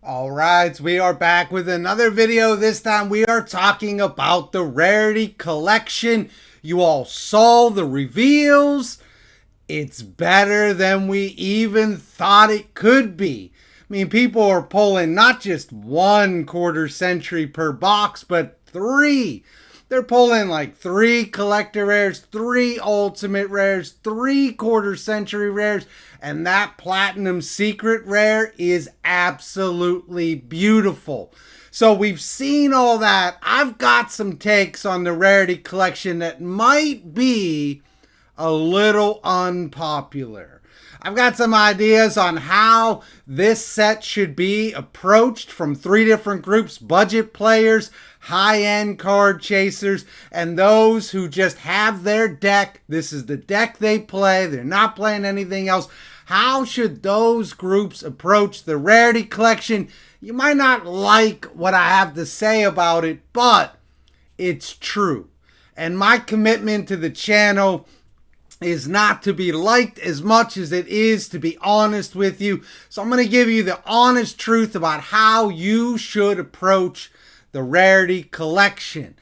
All right, we are back with another video. This time we are talking about the Rarity Collection. You all saw the reveals. It's better than we even thought it could be. I mean, people are pulling not just 1/4 century per box, but three. They're pulling like 3 collector rares, 3 ultimate rares, 3/4 century rares, and that platinum secret rare is absolutely beautiful. So we've seen all that. I've got some takes on the Rarity Collection that might be a little unpopular. I've got some ideas on how this set should be approached from 3 different groups: budget players, high-end card chasers, and those who just have their deck. This is the deck they play. They're not playing anything else. How should those groups approach the Rarity Collection? You might not like what I have to say about it, but it's true. And my commitment to the channel is not to be liked as much as it is to be honest with you. So I'm going to give you the honest truth about how you should approach the Rarity Collection.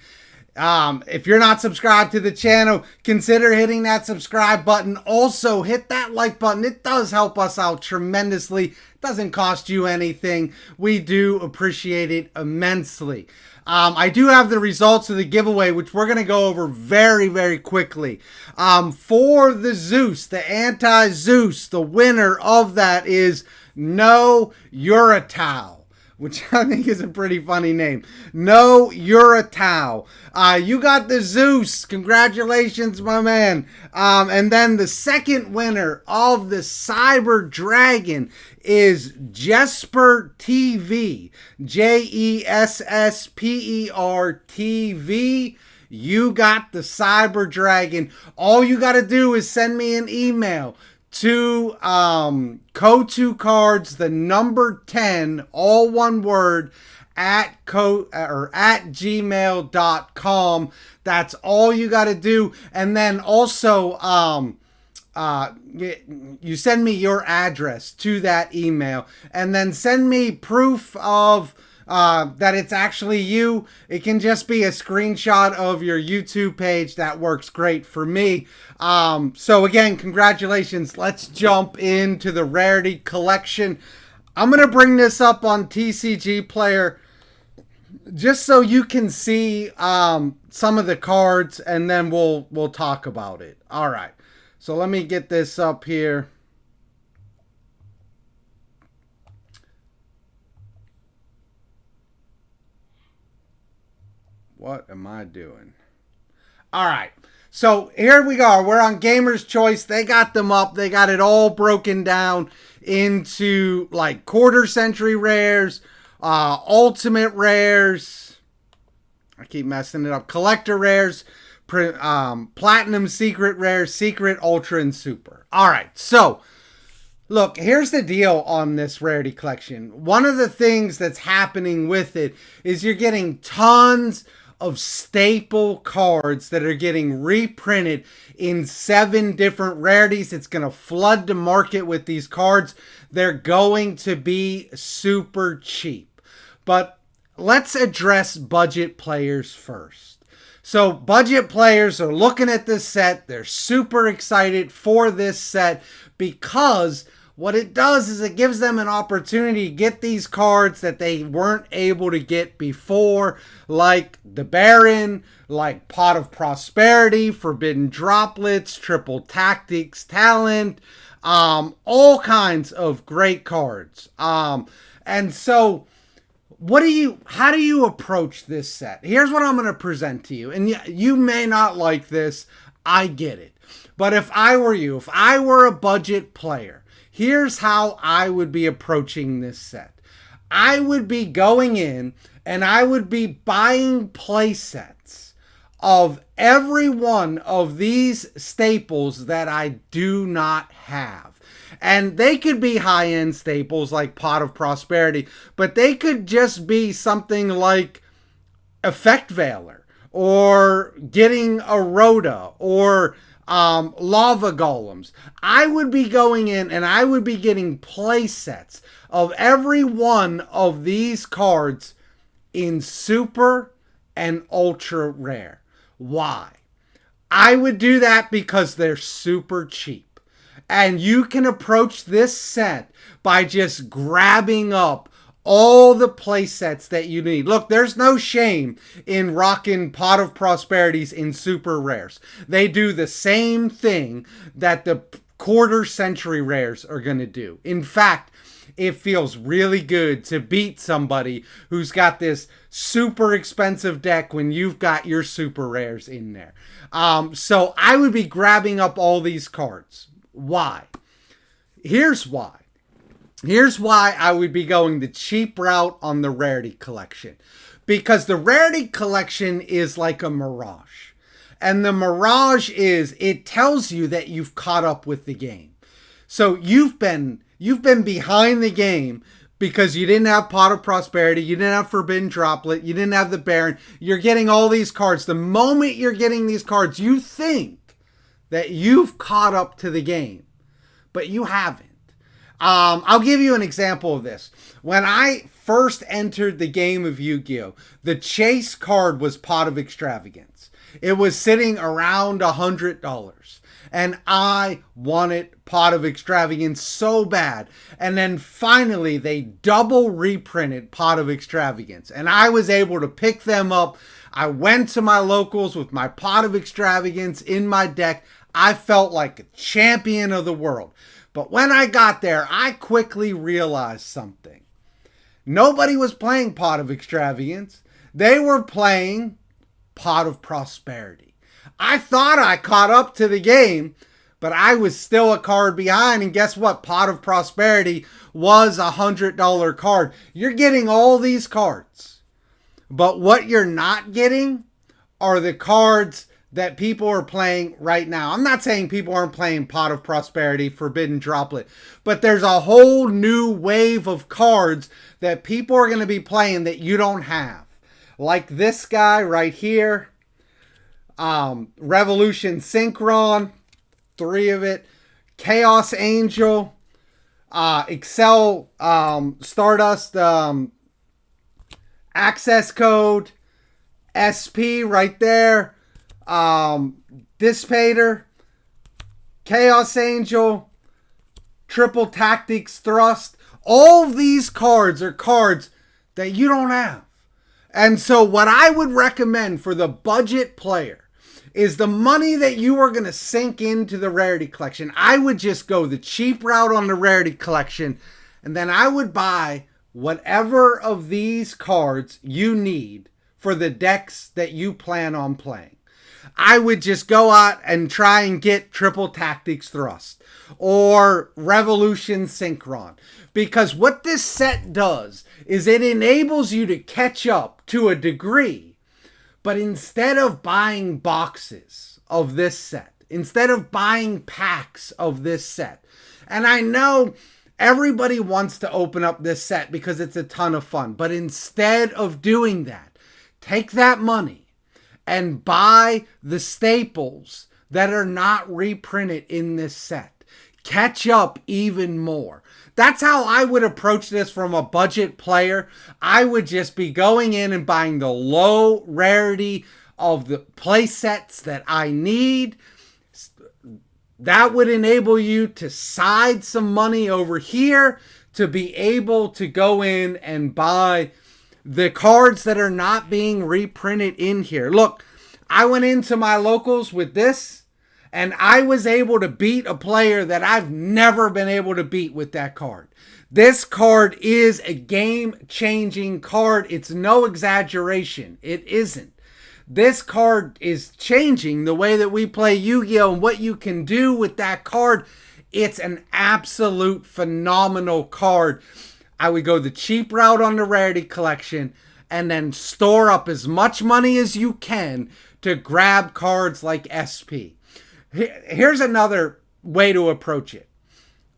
If you're not subscribed to the channel, consider hitting that subscribe button. Also, hit that like button. It does help us out tremendously. It doesn't cost you anything. We do appreciate it immensely. I do have the results of the giveaway, which we're going to go over very, very quickly. For the Zeus, the anti-Zeus, the winner of that is No YUGIOH, which I think is a pretty funny name. No YUGIOH. You got the Zeus. Congratulations, my man. And then the second winner of the Cyber Dragon is Jesper TV. Jesper TV. You got the Cyber Dragon. All you got to do is send me an email to co2cards, the number 10, all one word, at gmail.com. That's all you got to do. And then also you send me your address to that email, and then send me proof of that it's actually you. It can just be a screenshot of your YouTube page. That works great for me. So again, congratulations. Let's jump into the Rarity Collection. I'm going to bring this up on TCG Player just so you can see some of the cards, and then we'll talk about it. All right. So let me get this up here. What am I doing? All right. So here we go. We're on Gamer's Choice. They got them up. They got it all broken down into like 1/4 century rares, ultimate rares. I keep messing it up. Collector rares, platinum secret rares, secret, ultra, and super. All right. So look, here's the deal on this Rarity Collection. One of the things that's happening with it is you're getting tons of staple cards that are getting reprinted in 7 different rarities. It's going to flood the market with these cards. They're going to be super cheap. But let's address budget players first. So budget players are looking at this set. They're super excited for this set because what it does is it gives them an opportunity to get these cards that they weren't able to get before, like the Baron, like Pot of Prosperity, Forbidden Droplets, Triple Tactics, Talent, all kinds of great cards. And so how do you approach this set? Here's what I'm going to present to you. And you may not like this. I get it. But if I were you, if I were a budget player, here's how I would be approaching this set. I would be going in and I would be buying play sets of every one of these staples that I do not have. And they could be high-end staples like Pot of Prosperity, but they could just be something like Effect Veiler, or getting a Rhoda, or lava golems. I would be going in and I would be getting play sets of every one of these cards in super and ultra rare. Why? I would do that because they're super cheap. And you can approach this set by just grabbing up all the play sets that you need. Look, there's no shame in rocking Pot of Prosperities in super rares. They do the same thing that the quarter century rares are going to do. In fact, it feels really good to beat somebody who's got this super expensive deck when you've got your super rares in there. So I would be grabbing up all these cards. Why? Here's why. Here's why I would be going the cheap route on the Rarity Collection. Because the Rarity Collection is like a mirage. And the mirage is, it tells you that you've caught up with the game. So you've been behind the game because you didn't have Pot of Prosperity, you didn't have Forbidden Droplet, you didn't have the Baron. You're getting all these cards. The moment you're getting these cards, you think that you've caught up to the game, but you haven't. I'll give you an example of this. When I first entered the game of Yu-Gi-Oh, the chase card was Pot of Extravagance. It was sitting around $100. And I wanted Pot of Extravagance so bad. And then finally they double reprinted Pot of Extravagance. And I was able to pick them up. I went to my locals with my Pot of Extravagance in my deck. I felt like a champion of the world. But when I got there, I quickly realized something. Nobody was playing Pot of Extravagance. They were playing Pot of Prosperity. I thought I caught up to the game, but I was still a card behind. And guess what? Pot of Prosperity was a $100 card. You're getting all these cards. But what you're not getting are the cards that people are playing right now. I'm not saying people aren't playing Pot of Prosperity, Forbidden Droplet, but there's a whole new wave of cards that people are going to be playing that you don't have. Like this guy right here, Revolution Synchron, 3 of it, Chaos Angel, Excel Stardust access code, SP right there, Dissipator, Chaos Angel, Triple Tactics Thrust. All of these cards are cards that you don't have. And so what I would recommend for the budget player is the money that you are going to sink into the Rarity Collection. I would just go the cheap route on the Rarity Collection, and then I would buy whatever of these cards you need for the decks that you plan on playing. I would just go out and try and get Triple Tactics Thrust or Revolution Synchron. Because what this set does is it enables you to catch up to a degree. But instead of buying boxes of this set, instead of buying packs of this set, and I know everybody wants to open up this set because it's a ton of fun. But instead of doing that, take that money and buy the staples that are not reprinted in this set. Catch up even more. That's how I would approach this from a budget player. I would just be going in and buying the low rarity of the play sets that I need. That would enable you to side some money over here to be able to go in and buy the cards that are not being reprinted in here. Look, I went into my locals with this, and I was able to beat a player that I've never been able to beat with that card. This card is a game-changing card. It's no exaggeration. It isn't. This card is changing the way that we play Yu-Gi-Oh! And what you can do with that card. It's an absolute phenomenal card. I would go the cheap route on the Rarity Collection and then store up as much money as you can to grab cards like SP. Here's another way to approach it.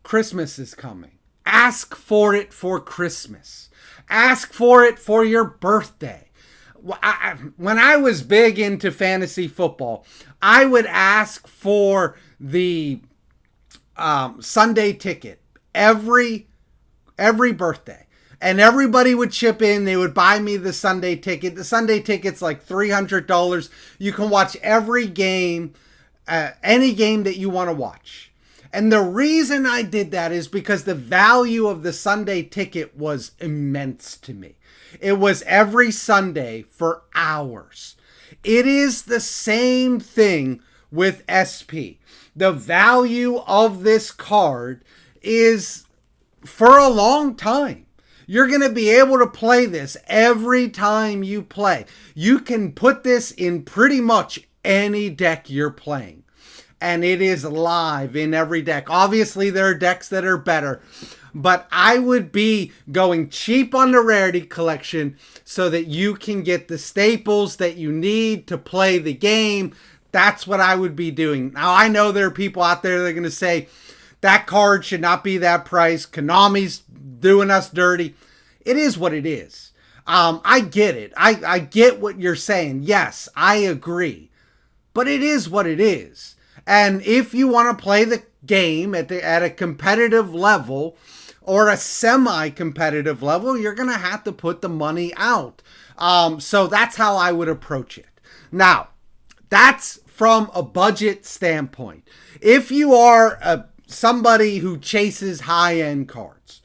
Christmas is coming. Ask for it for Christmas. Ask for it for your birthday. when I was big into fantasy football, I would ask for the Sunday ticket every birthday. And everybody would chip in. They would buy me the Sunday ticket. The Sunday ticket's like $300. You can watch every game, any game that you want to watch. And the reason I did that is because the value of the Sunday ticket was immense to me. It was every Sunday for hours. It is the same thing with SP. The value of this card is for a long time. You're going to be able to play this every time you play. You can put this in pretty much any deck you're playing. And it is live in every deck. Obviously, there are decks that are better. But I would be going cheap on the Rarity Collection so that you can get the staples that you need to play the game. That's what I would be doing. Now, I know there are people out there that are going to say, that card should not be that price. Konami's doing us dirty. It is what it is. I get it. I get what you're saying. Yes, I agree. But it is what it is. And if you want to play the game at a competitive level or a semi-competitive level, you're going to have to put the money out. So that's how I would approach it. Now, that's from a budget standpoint. If you are somebody who chases high-end cards,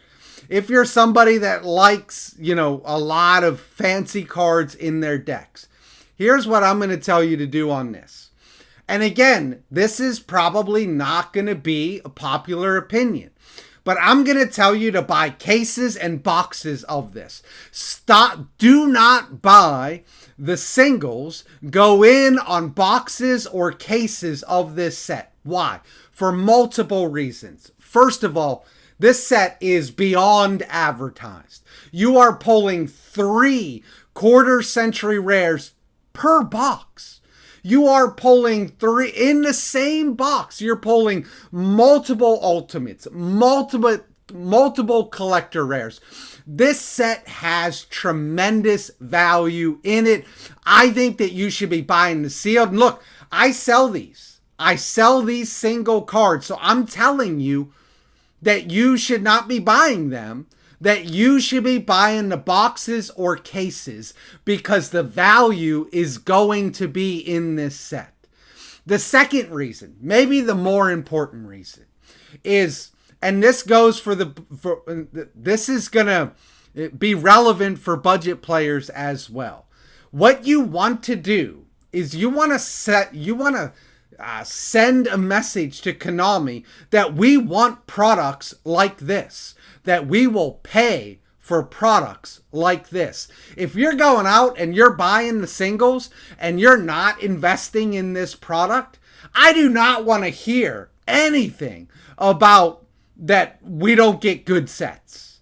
if you're somebody that likes, a lot of fancy cards in their decks, here's what I'm going to tell you to do on this. And again, this is probably not going to be a popular opinion, but I'm going to tell you to buy cases and boxes of this. Do not buy the singles. Go in on boxes or cases of this set. Why? For multiple reasons. First of all, this set is beyond advertised. You are pulling 3 quarter-century rares per box. You are pulling 3 in the same box. You're pulling multiple ultimates, multiple collector rares. This set has tremendous value in it. I think that you should be buying the sealed. And look, I sell these. I sell these single cards. So I'm telling you that you should not be buying them, that you should be buying the boxes or cases because the value is going to be in this set. The second reason, maybe the more important reason, is, and this goes this is going to be relevant for budget players as well. What you want to do is you want to send a message to Konami that we want products like this, that we will pay for products like this. If you're going out and you're buying the singles and you're not investing in this product, I do not want to hear anything about that we don't get good sets,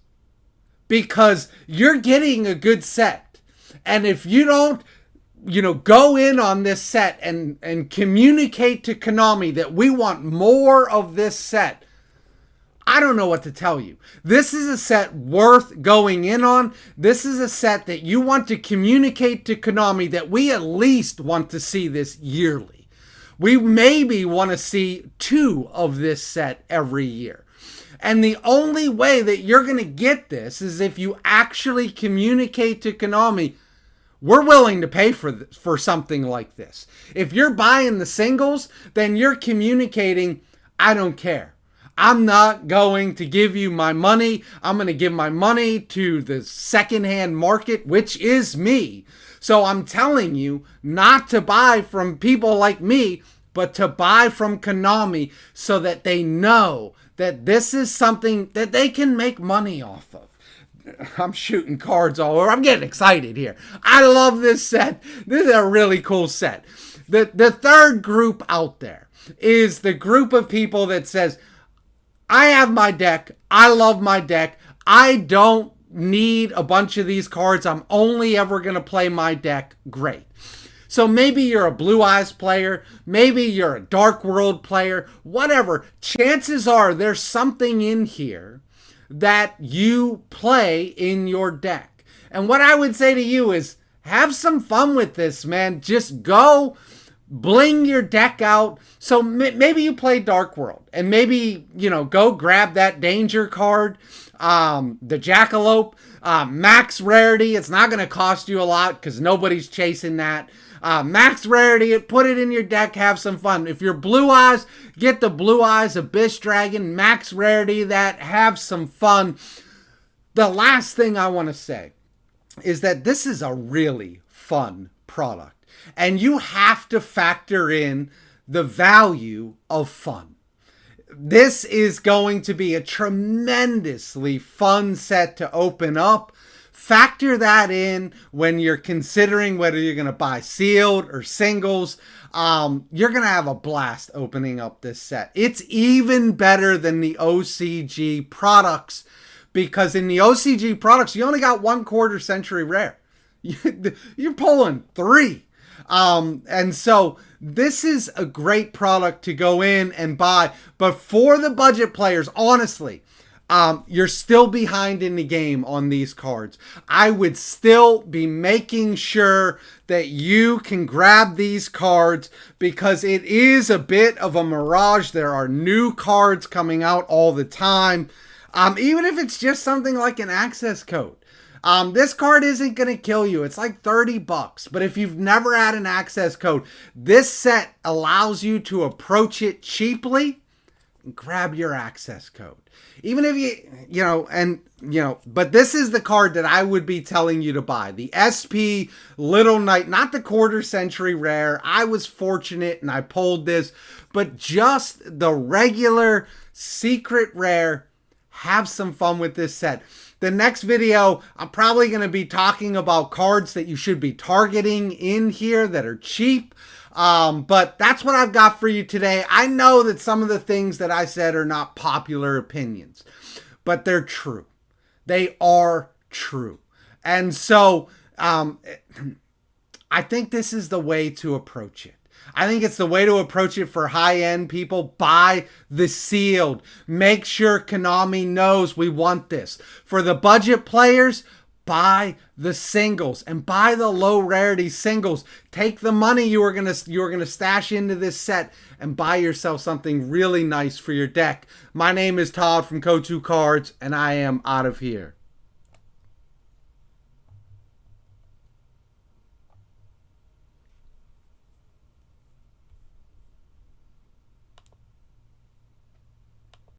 because you're getting a good set. And if you don't go in on this set and communicate to Konami that we want more of this set, I don't know what to tell you. This is a set worth going in on. This is a set that you want to communicate to Konami that we at least want to see this yearly. We maybe want to see 2 of this set every year. And the only way that you're going to get this is if you actually communicate to Konami, we're willing to pay for something like this. If you're buying the singles, then you're communicating, I don't care. I'm not going to give you my money. I'm going to give my money to the secondhand market, which is me. So I'm telling you not to buy from people like me, but to buy from Konami so that they know that this is something that they can make money off of. I'm shooting cards all over. I'm getting excited here. I love this set. This is a really cool set. The third group out there is the group of people that says, I have my deck. I love my deck. I don't need a bunch of these cards. I'm only ever going to play my deck. Great. So maybe you're a Blue Eyes player. Maybe you're a Dark World player. Whatever. Chances are there's something in here that you play in your deck. And what I would say to you is, have some fun with this, man. Just go bling your deck out. So maybe you play Dark World, and maybe, go grab that danger card, the Jackalope, max rarity. It's not going to cost you a lot because nobody's chasing that. Max rarity, put it in your deck, have some fun. If you're Blue Eyes, get the Blue Eyes Abyss Dragon, max rarity that, have some fun. The last thing I want to say is that this is a really fun product, and you have to factor in the value of fun. This is going to be a tremendously fun set to open up. Factor that in when you're considering whether you're going to buy sealed or singles. You're going to have a blast opening up this set. It's even better than the OCG products, because in the OCG products, you only got 1/4 century rare. You're pulling 3. And so this is a great product to go in and buy. But for the budget players, honestly, you're still behind in the game on these cards. I would still be making sure that you can grab these cards, because it is a bit of a mirage. There are new cards coming out all the time. Even if it's just something like an access code. This card isn't going to kill you. It's like $30. But if you've never had an access code, this set allows you to approach it cheaply and grab your access code. Even if but this is the card that I would be telling you to buy. The SP Little Knight, not the 1/4 century rare. I was fortunate and I pulled this, but just the regular secret rare. Have some fun with this set. The next video, I'm probably going to be talking about cards that you should be targeting in here that are cheap. But that's what I've got for you today. I know that some of the things that I said are not popular opinions, but they're true. They are true. And so I think this is the way to approach it. I think it's the way to approach it for high-end people. Buy the sealed. Make sure Konami knows we want this. For the budget players, buy the singles and buy the low rarity singles. Take the money you are gonna stash into this set and buy yourself something really nice for your deck. My name is Todd from Go2 Cards, and I am out of here.